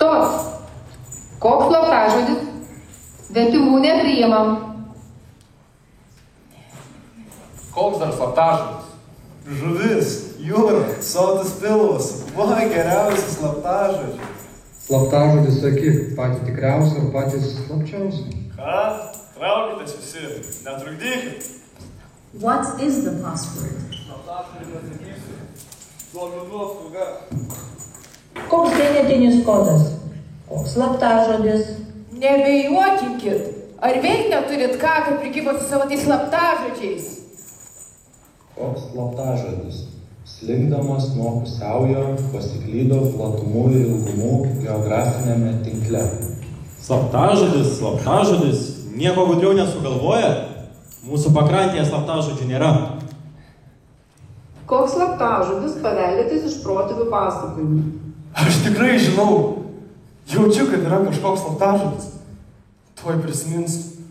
Stos. Koks slaptažodis? Svetimų nepriimam. Koks dar slaptažodis? Žuvis, jūra, sotus pilvas. Va, geriausias slaptažodžiai. Slaptažodis sakyk, patys tikriausi ar patys slapčiausi. Ką? Traukitės visi, netrukdykit. What is the password? Slaptažodį nesakysiu. Duomenų apsauga. Koks vienetinis kodas? Koks slaptažodis? Nebejuokinkit. Ar veik neturit ką, kad prikibot su savo tais slaptažodžiais? Koks slaptažodis? Slinkdamas nuo pusiaujo pasiklydo platumų ir ilgumų geografinėme tinkle. Slaptažodis, nieko gudriau nesugalvoja. Mūsų pakrantėje slaptažodžių nėra. Koks slaptažodis paveldėtas iš protėvių pasakojimų? Aš tikrai žinau. Jaučiu, kad yra kažkoks slaptažodis. Tuoj prisiminsiu.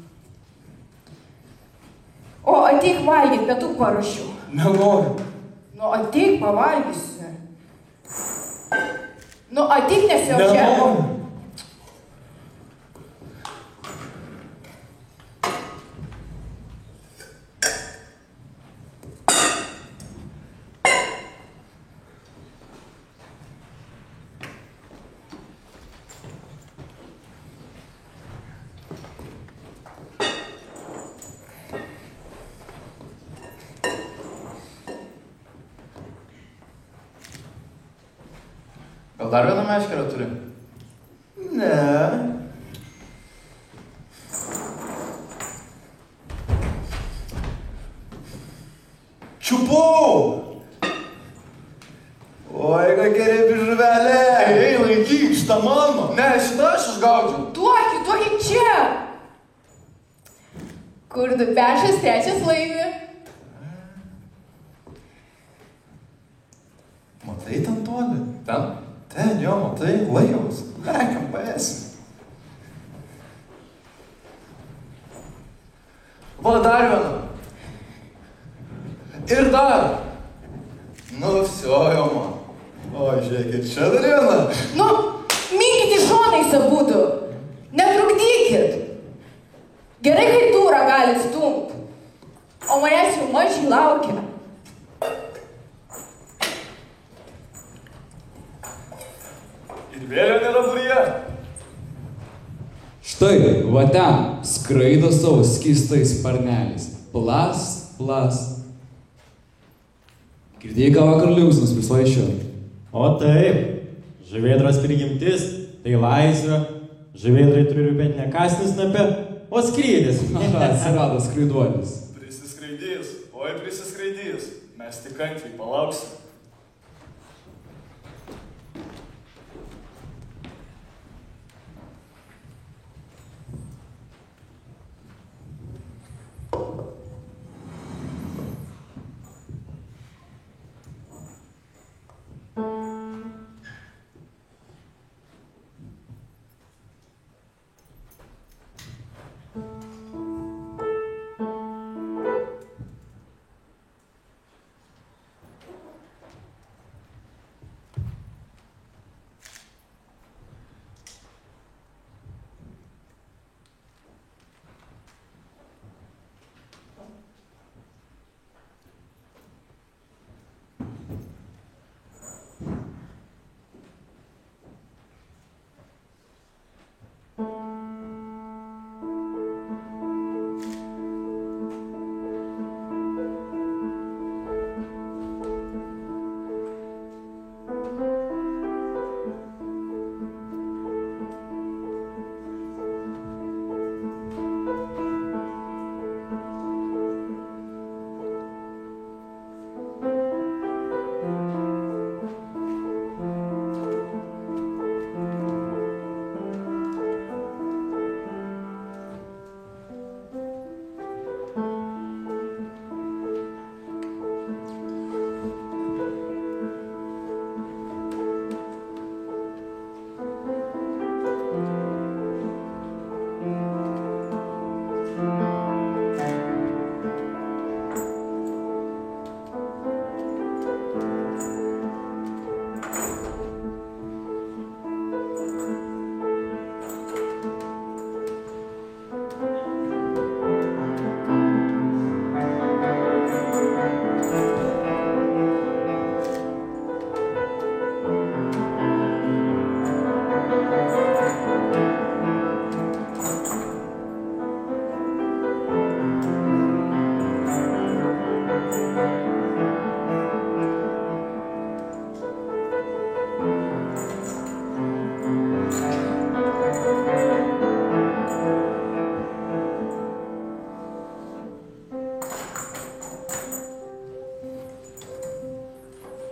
O ateik valgyt, pietų paruošiu. Nenoriu. Nu ateik pavalgysi. Nu ateik nesiožė. Nenoriu. Gal dar vieną meškerę turi? Ne. Čiupau! Oi, kokia riebi žuvelė! Ei, laikyk, šitą mano! Ne, šitą aš išgaudžiau. Duokit čia! Kur du pešas, trečias laimi. Matai ten toli? Ten? Ten, jo, matai, laivas. Lekiam, paėsim. Va, dar vieną. Ir dar. Nu, vsiojo man. O, žiūrėkit, čia dar vieną. Nu, minkit į šonais abudu. Netrukdykit. Gerai, kai turą galit stumt. O manęs jau mažiai laukia. Ir vėlio nėra būryje. Štai, va ten, skraido savo skystais sparneliais. Plas, plas. Girdėjai, ką vakar liūksnas visai šio? O taip, žuvėdros prigimtis, tai laisvė. Žuvėdrai turi rūpėti ne kasnis snape, o skrydis. Atsirado skraiduolis. Prisiskraidys, oi prisiskraidys. Mes tik kantriai palauksim.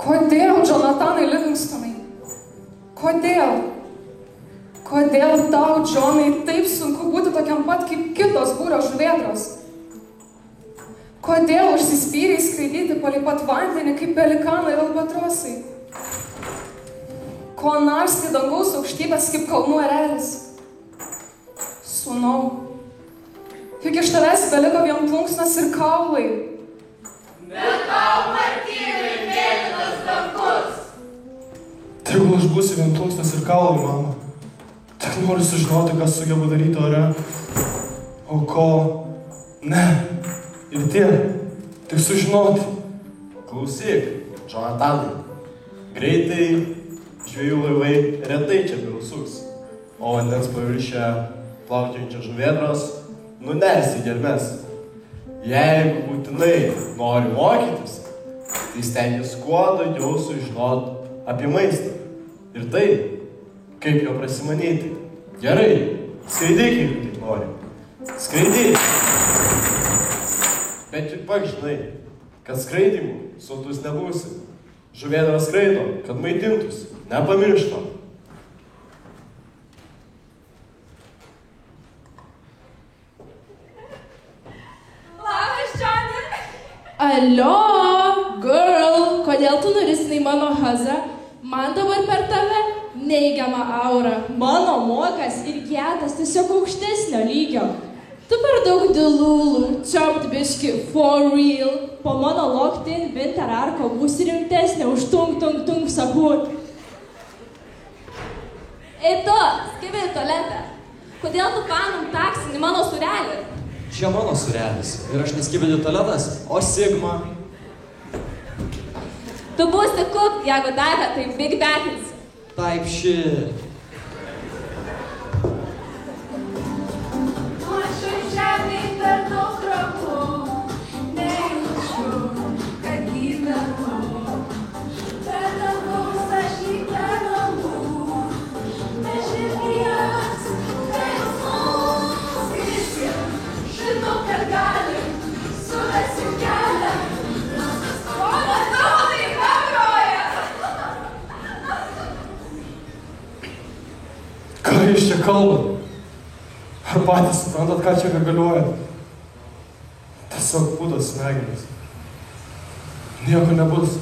Kodėl, Jonatanai Livingstonai? Kodėl? Kodėl tau, Džonai, taip sunku būti tokiam pat kaip kitos būrio žuvėdros? Kodėl užsispyriai skraidyti palei pat vandenį kaip pelikanai ir albatrosai? Ko narsti dangaus aukštybės kaip kalnų erelis? Sūnau, juk iš tavęs beliko vien plunksnas ir kaulai. Bet tau, Martynai, mėlynas dangus. Tegul aš būsiu vien plunksnas ir kaulai, mama. Tik noriu sužinoti, kas sugebu daryti ore. O ko? Ne. Ir tik sužinoti. Klausyk, Jonatanai. Greitai žvejų laivai retai čia berusuks, o vandens paviršę plaukiančios žuvėdros nuners į gelmes. Jeigu būtinai nori mokytis, tai stengiasi kuo daugiau sužinoti apie maistą. Ir tai, kaip jo prasimanyti. Gerai, skraidyk, jeigu taip nori. Skraidyk. Bet juk pak žinai, kad skraidymų sotus nebūsi. Žuvėdros skraido, kad maitintųsi, nepamiršto. Labas, Johnny. Alio, girl, kodėl tu nurisinai mano hazą? Man dabar per tave neigiama aura. Mano mokas ir gedas tiesiog aukštesnio lygio. Tu per daug dilūlų, čiopt biški, for real. Po mano locked-in winter arko būsi rimtesnė už tung sakų. Ei tu, skaitai į tualetą. Kodėl tu panam taksini mano surelį? Čia mano surelis. Ir aš neskibėdžiu tualetas, o Sigma. Tu būsi cook, jeigu davė, tai big battles. Taip shit. Per daug krapų, nejaučiu, kad gyvenu. Per dangaus aš įkeliamų, be širdies, be jausmų. Skrisim, žinau, kad galim, surasim kelią. O matau, tai negroja. Ką jūs čia kalbat? Ar patys suprantat, ką čia galiuojat? Tiesiog būdas smegenis. Nieko nebus.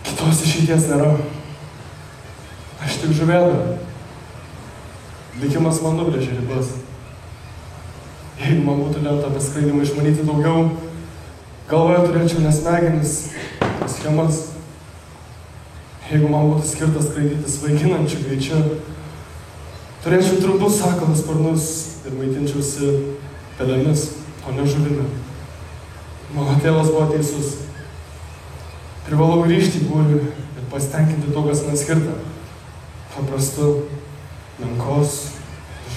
Kitos išeities nėra. Aš tik žuvėdra. Likimas man nubrėžė ribas. Jeigu man būtų lemta apie skraidimą išmanyti daugiau, galvoje turėčiau ne smegenis, schemas. Jeigu man būtų skirtas skraidyti svaiginančiu greičiu, turėčiau trumpus sakalas sparnus ir maitinčiausi pelėmis, o ne žuvimi. Mano tėvas buvo teisus. Privalau grįžti į būrį ir pasitenkinti to, kas man skirta. Paprastu, menkos,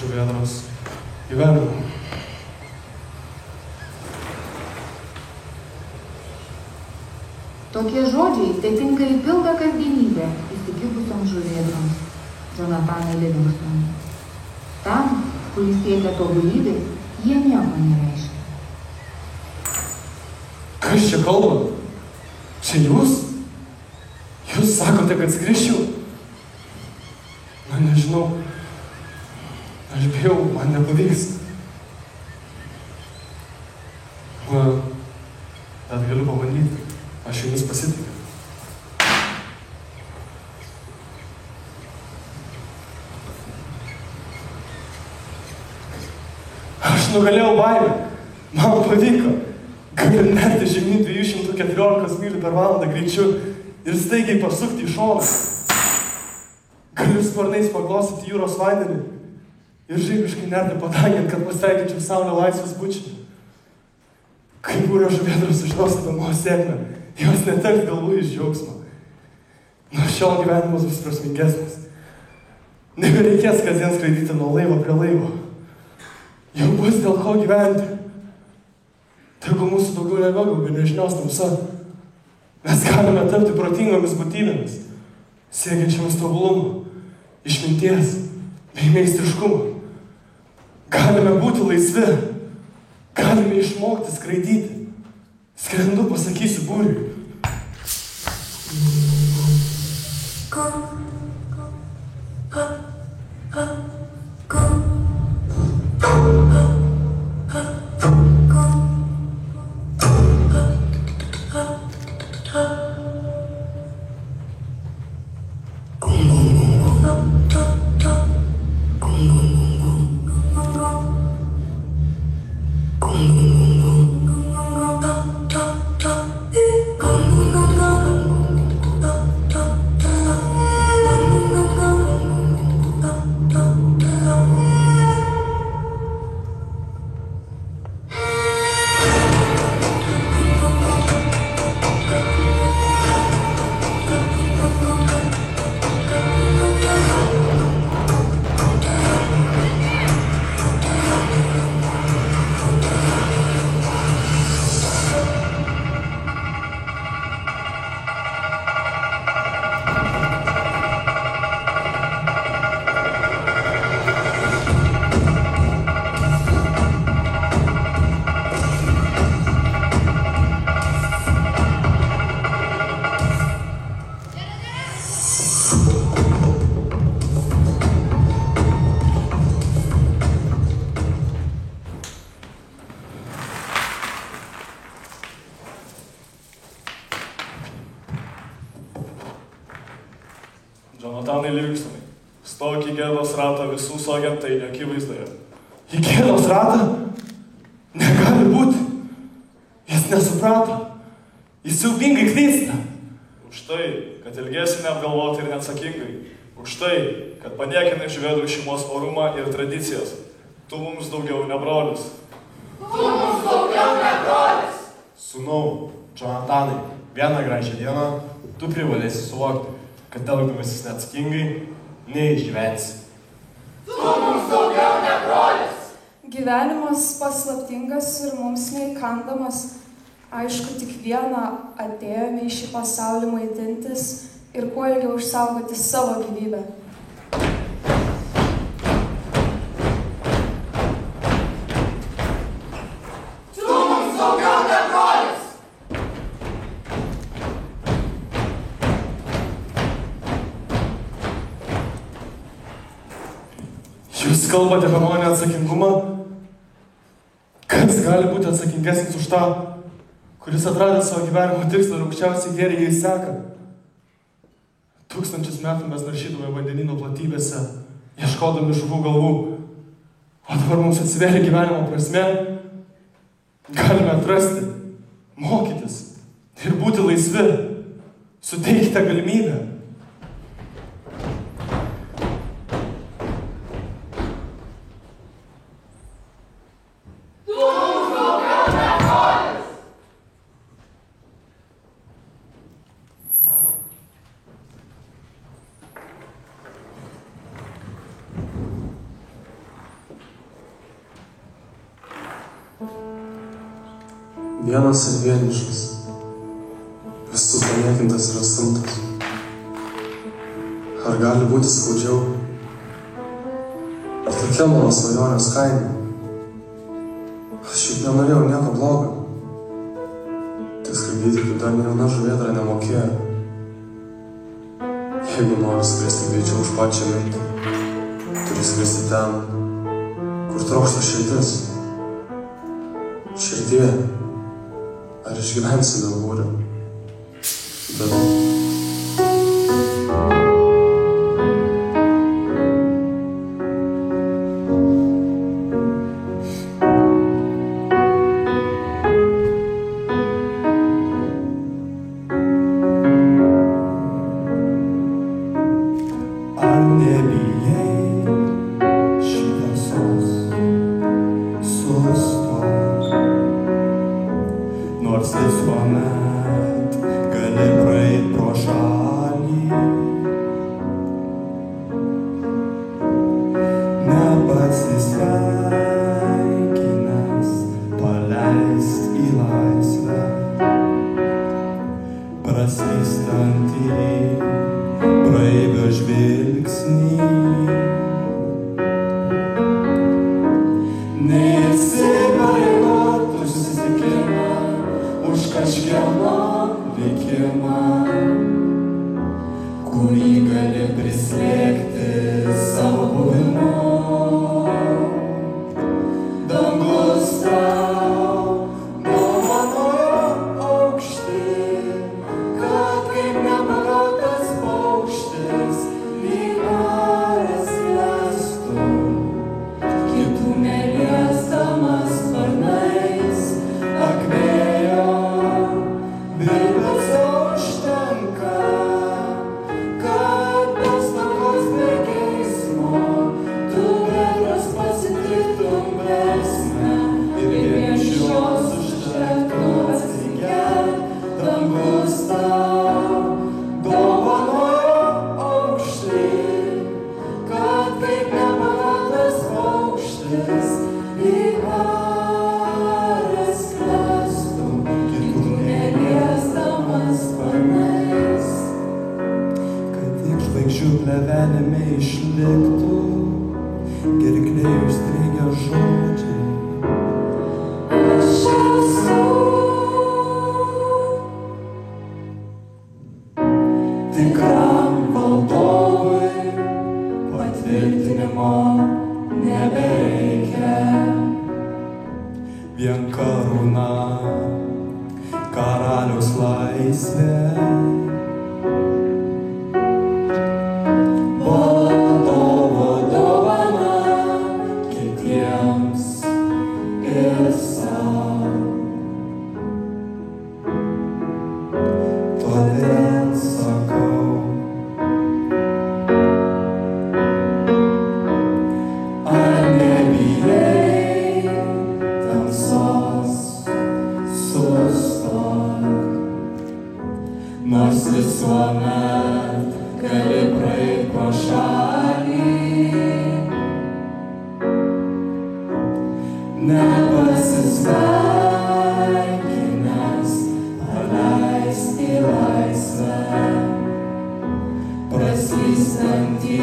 žuvėdros gyvenimu. Tokie žodžiai tai tinka į pilną kasdienybę įsikibusiam žuvėdroms. Jonatanai Livingstonai. Tam, kuris siekia tobulybės, jie nieko nereiškia. Kas čia kalba? Čia jūs? Jūs sakote, kad skriščiau? Na, nežinau. Aš bijau, man nepavyks. Na, bet galiu pabandyti. Aš jumis pasitikiu. Aš nugalėjau baimę. Man pavyko. Galiu nerti žemyn 214 mylių per valandą greičiu ir staigiai pasukti į šoną. Galiu sparnais paglostyti jūros vandenį ir žaibiškai nerti padangėn, kad pasveikinčiau saulę laisvės bučinį. Kai būrio žuvėdros sužinos apie mano sėkmę, jos neteks galvų iš džiaugsmo. Nuo šiol gyvenimas bus prasmingesnis. Nebereikės kasdien skraidyti nuo laivo prie laivo. Jau bus dėl ko gyventi. Tegul mūsų daugiau nebegaubia nežinios tamsa. Mes galime tapti protingomis būtybėmis, siekiančiamis tobulumo, išminties bei meistriškumo. Galime būti laisvi. Galime išmokti skraidyti. Skrendu, pasakysiu būriui. Jonatanai Livingstonai, stok į gėdos ratą visų savo gentainių akivaizdoje. Į gėdos ratą? Negali būti. Jis nesuprato. Jis siaubingai klysta. Už tai, kad elgėsi neapgalvotai ir neatsakingai. Už tai, kad paniekinai Žuvėdrų šeimos orumą ir tradicijas. Tu mums daugiau ne brolis. Tu mums daugiau ne brolis. Sūnau, Jonatanai, vieną gražią dieną tu privalėsi suvokti, kad elgdamasis neatsakingai neišgyvensi. Tu mums daugiau ne brolis. Gyvenimas paslaptingas ir mums neįkandamas. Aišku, tik vieną atėjome į šį pasaulį maitintis ir kuo ilgiau išsaugoti savo gyvybę. Tu mums daugiau ne brolis. Jūs kalbate apie mano neatsakingumą? Kas gali būti atsakingesnis už tą, kuris atradė savo gyvenimo tikslą ir aukščiausiai gėrį jais seka? 1000 metų mes naršydavome vandenyno platybėse, ieškodami žuvų galvų. O dabar mums atsiveria gyvenimo prasmė. Galime atrasti, mokytis ir būti laisvi. Suteikite galimybę. Vienas ir vienišas, visų paniekintas ir atstumtas. Ar gali būti skaudžiau? Ar tokia mano svajonės kaina? Aš juk nenorėjau nieko blogo. Tik skraidyti kaip dar jauna žuvėdra nemokėjo. Jeigu nori skristi greičiau už pačią mintį, turi skristi ten, kur trokšta širdis. Širdie. Ar išgyvensi be būrio? Bet... Ar nebijai šviesos? Sustok. Nors visuomet gali praeit pro šalį. Nepasisveikinęs paleist į laisvę. Praslystantį praeivio žvilgsnį. Neįsipareigot susitikimą už kažkieno likimą, kurį gali prislėgti savo buvimu. Dangus tau dovanojo aukštį, kad kaip nepagautas paukštis lyg aras lestų, kitų neliesdamas sparnais akvėjo. Vilbesio užtenka, kad be stokos be geismo tu vėtras pasitiktum versmę ir vien šios užtektų atsigert. Dangus tau dovanojo aukštį, kad kaip nepagautas paukštis lyg aras lestų, kitų neliesdamas sparnais. Kad tik žvaigždžių plevenime išliktų gerklėj užstrigę žodžiai. Aš esu tikram valdovui, patvirtinimo nebereikia. Vien karūna, karaliaus laisvė. nors visuomet gali praeit pro šalį. Nepasisveikinęs paleisti laisvę, praslystantį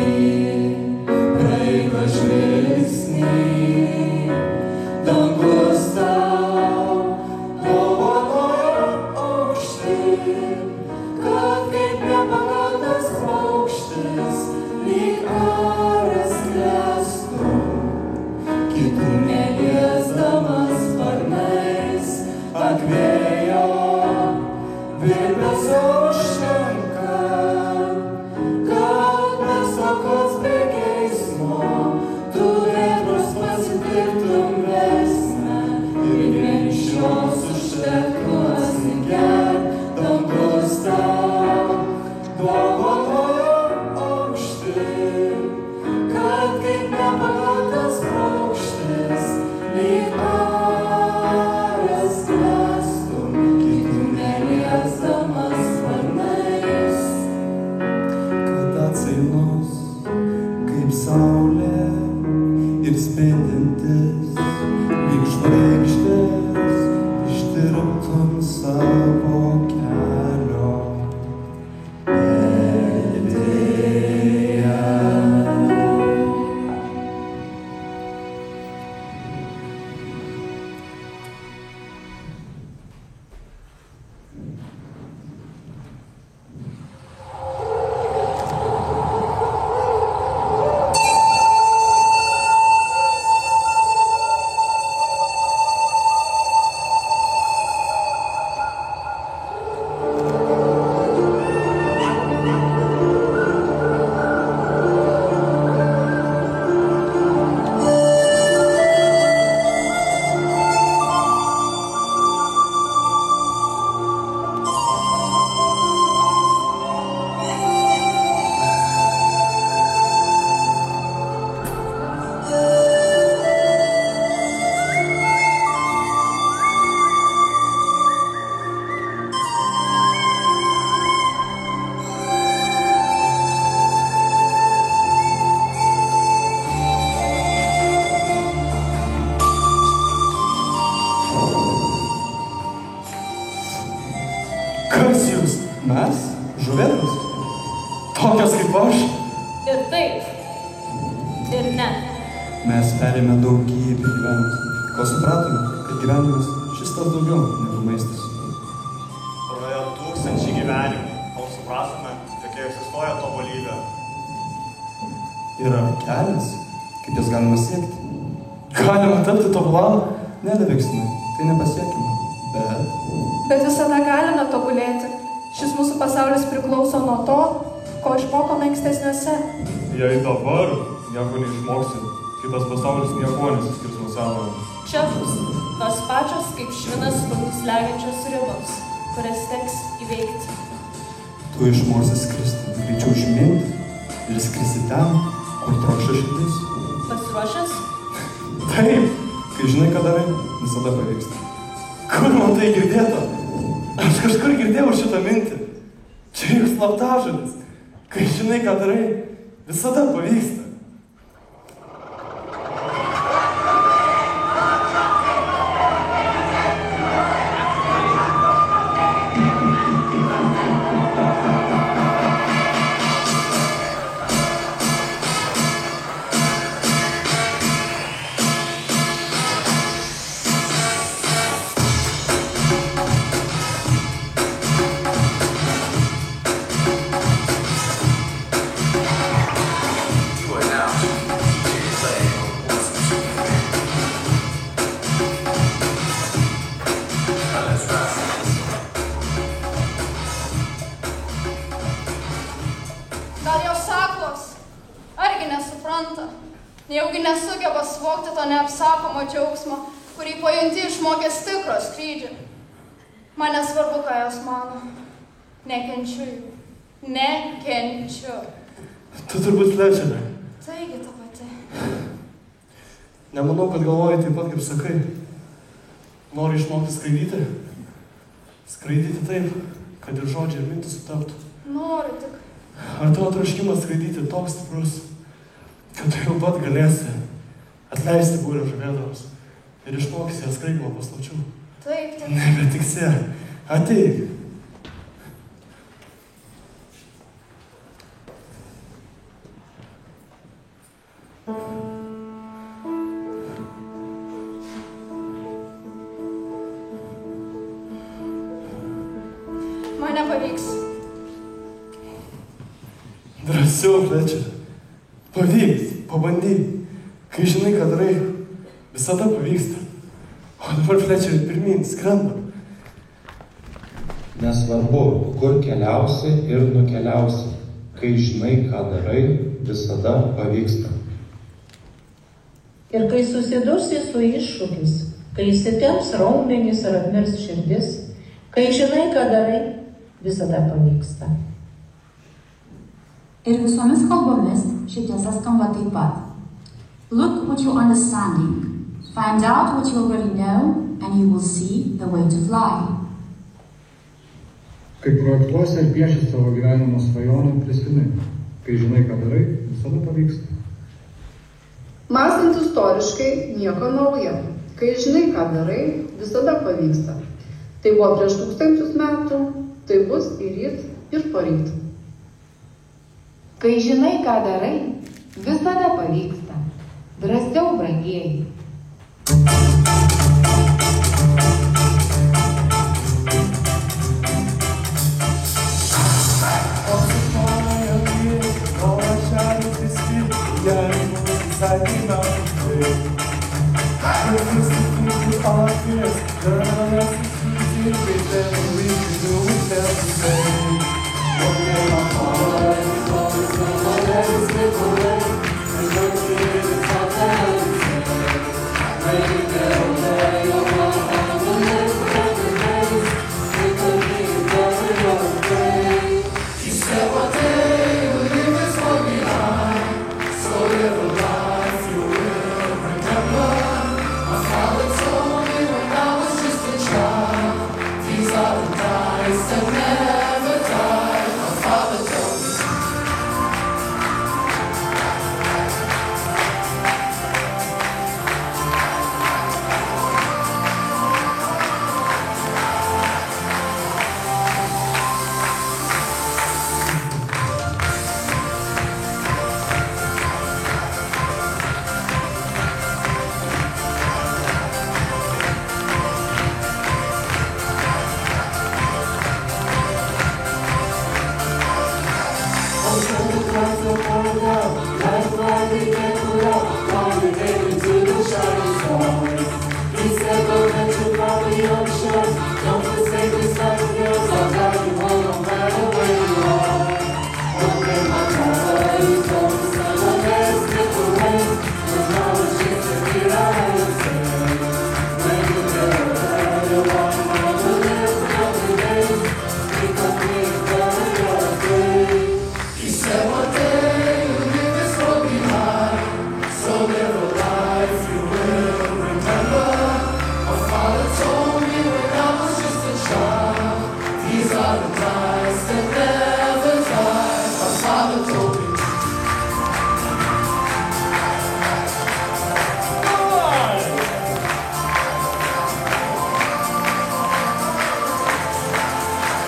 praeivą žvilgsnį, dangus tau dovanojo aukštyn, kad kaip nepagautas paukštis lyg aras klestų, kitų neliesdamas sparnais ant vėjo virpesio užtenka, kad be stokos be geismo tu vėtros pasitiktum vesmę ir vien iš jos užtektų atsigerti, dangus tau dovanojo aukštyn, kad kaip nepagautas paukštis lyg aras klestum, kitų neliesdamas sparnais. Kad atsainus kaip saulė ir spindintis lyg žvaigždės išdirbtum savo kelio erdvėje. Kas jūs? Mes? Žuvėdros? Tokios kaip aš? Ir taip, ir ne. Mes perėmė daugybę gyvenimus, kol supratome, kad gyvenimas šis tas daugiau negu maistas. Praėjo 1000 gyvenimų, kol supratome, kokia egzistuoja tobulybė. Yra kelias, kaip jas galima siekti. Galima tapti tobulam, nedaveiksime, tai nepasiekime, Bet visada galime tobulėti. Šis mūsų pasaulis priklauso nuo to, ko išmokome ankstesniuose. Jei dabar nieko neišmoksi, kitas pasaulis nieko nesiskirs nuo senojo. Čia bus tos pačios kaip švinas sparnus slegiančios ribos, kurias teks įveikti. Tu išmoksi skristi, greičiau žemėti ir skrisi ten, kur trokšta širdis. Pasiruošęs? Taip, kai žinai, ką darai, visada pavyksta. Kur man tai girdėta? Aš kažkur girdėjau šitą mintį. Čia juk slaptažodis. Kai žinai, ką darai, visada pavyksta. Nejaugi nesugeba suvokti to neapsakomo džiaugsmo, kurį pajunti išmokęs tikro skrydžio. Man nesvarbu, ką jos mano. Nekenčiu jų. Nekenčiu. Tu turbūt leidžiame. Taigi ta pati. Nemanau, kad galvoji taip pat, kaip sakai. Nori išmokti skraidyti? Skraidyti taip, kad ir žodžiai ir mintis sutaptų. Noriu tik. Ar tavo troškimas skraidyti toks stiprus, kad tu jau pat galėsi atleisti būrio žuvėdroms ir išmokysi jas skraidymo paslapčių? Taip, taip. Nebetiksė. Ateik. Man nepavyks. Drąsiau, Flečeri. Pavyks, pabandyk. Kai žinai, ką darai, visada pavyksta. O dabar, Flečeri, pirmyn, skrendam. Nesvarbu, kur keliausi ir nukeliausi. Kai žinai, ką darai, visada pavyksta. Ir kai susidursi su iššūkis, kai įsitemps raumenys ar apmirs širdis, kai žinai, ką darai, visada pavyksta. Ir visomis kalbomis ši tiesa skamba taip pat. Look what you're understanding. Find out what you already know, and you will see the way to fly. Kai projektuosi ir pieši savo gyvenimo svajonę, prisimink. Kai žinai, ką darai, visada pavyksta. Mąstant istoriškai, nieko nauja. Kai žinai, ką darai, visada pavyksta. Tai buvo prieš 1000 metų, tai bus ir ryt, ir poryt. Kai žinai, ką darai, visada pavyksta. Drąsiau, brangieji.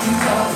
He's